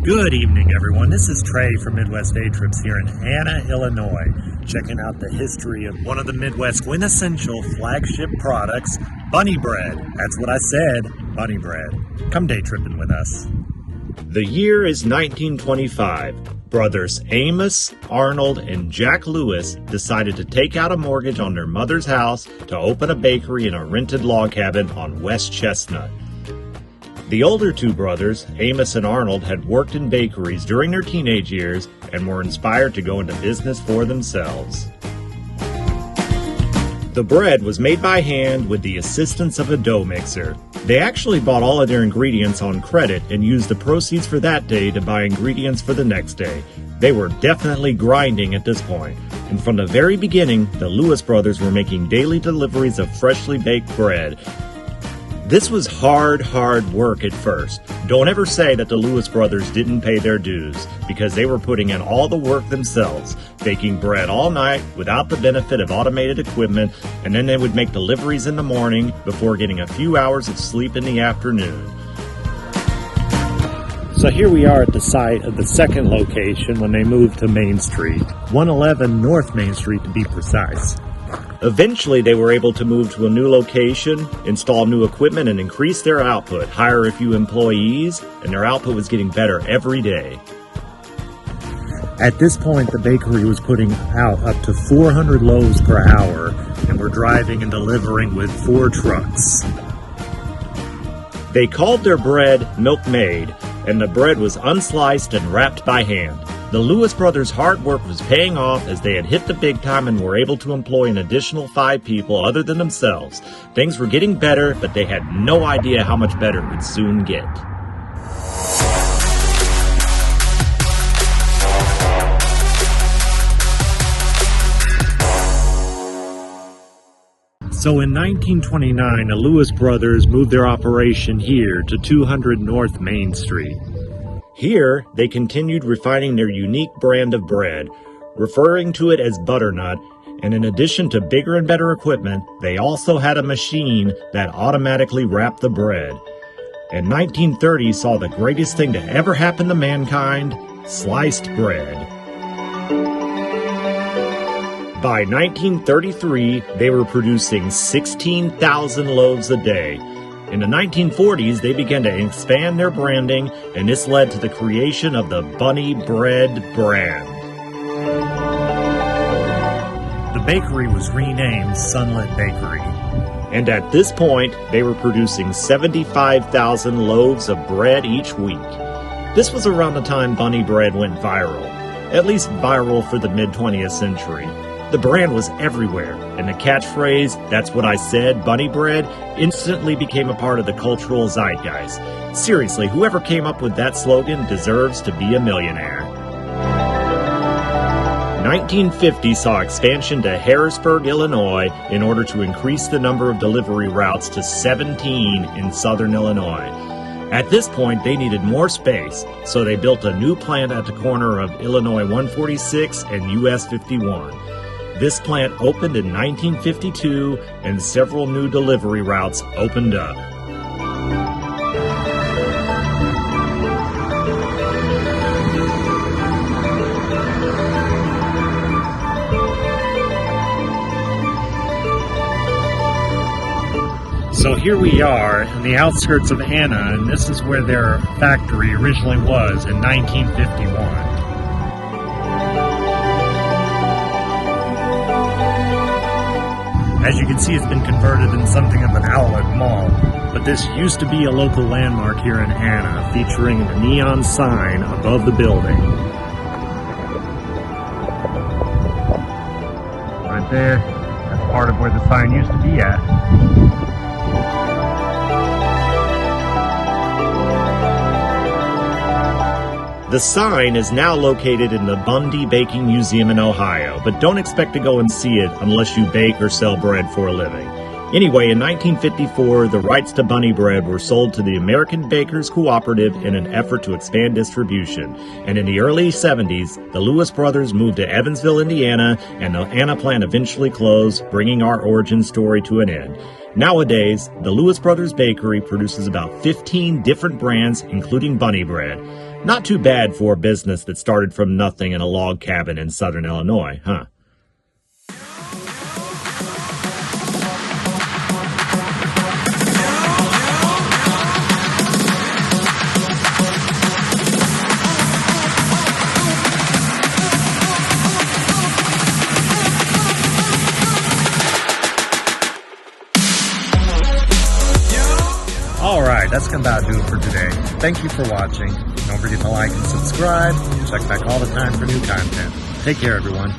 Good evening, everyone. This is Trey from Midwest Day Trips here in Anna, Illinois, checking out the history of one of the Midwest quintessential flagship products, bunny bread. That's what I said, bunny bread. Come day tripping with us. The year is 1925. Brothers Amos, Arnold, and Jack Lewis decided to take out a mortgage on their mother's house to open a bakery in a rented log cabin on West Chestnut. The older two brothers, Amos and Arnold, had worked in bakeries during their teenage years and were inspired to go into business for themselves. The bread was made by hand with the assistance of a dough mixer. They actually bought all of their ingredients on credit and used the proceeds for that day to buy ingredients for the next day. They were definitely grinding at this point. And from the very beginning, the Lewis brothers were making daily deliveries of freshly baked bread. This was hard work at first. Don't ever say that the Lewis brothers didn't pay their dues, because they were putting in all the work themselves, baking bread all night without the benefit of automated equipment, and then they would make deliveries in the morning before getting a few hours of sleep in the afternoon. So here we are at the site of the second location when they moved to Main Street, 111 North Main Street to be precise. Eventually, they were able to move to a new location, install new equipment, and increase their output, hire a few employees, and their output was getting better every day. At this point, the bakery was putting out up to 400 loaves per hour, and were driving and delivering with 4 trucks. They called their bread milk-made, and the bread was unsliced and wrapped by hand. The Lewis brothers' hard work was paying off as they had hit the big time and were able to employ an additional 5 people other than themselves. Things were getting better, but they had no idea how much better it would soon get. So in 1929, the Lewis brothers moved their operation here to 200 North Main Street. Here, they continued refining their unique brand of bread, referring to it as butternut, and in addition to bigger and better equipment, they also had a machine that automatically wrapped the bread. And 1930 saw the greatest thing to ever happen to mankind, sliced bread. By 1933, they were producing 16,000 loaves a day. In the 1940s, they began to expand their branding, and this led to the creation of the Bunny Bread brand. The bakery was renamed Sunlit Bakery. And at this point, they were producing 75,000 loaves of bread each week. This was around the time Bunny Bread went viral, at least viral for the mid-20th century. The brand was everywhere, and the catchphrase, "That's what I said, bunny bread," instantly became a part of the cultural zeitgeist. Seriously, whoever came up with that slogan deserves to be a millionaire. 1950 saw expansion to Harrisburg, Illinois, in order to increase the number of delivery routes to 17 in southern Illinois. At this point, they needed more space, so they built a new plant at the corner of Illinois 146 and US 51. This plant opened in 1952, and several new delivery routes opened up. So here we are in the outskirts of Anna, and this is where their factory originally was in 1951. As you can see, it's been converted into something of an outlet mall, but this used to be a local landmark here in Anna, featuring a neon sign above the building. Right there, that's part of where the sign used to be at. The sign is now located in the Bundy Baking Museum in Ohio, but don't expect to go and see it unless you bake or sell bread for a living. Anyway, in 1954, the rights to Bunny Bread were sold to the American Bakers Cooperative in an effort to expand distribution. And in the early 70s, the Lewis brothers moved to Evansville, Indiana, and the Anna plant eventually closed, bringing our origin story to an end. Nowadays, the Lewis Brothers Bakery produces about 15 different brands, including Bunny Bread. Not too bad for a business that started from nothing in a log cabin in southern Illinois, huh? Alright, that's gonna about do it for today. Thank you for watching. Don't forget to like and subscribe. Check back all the time for new content. Take care, everyone.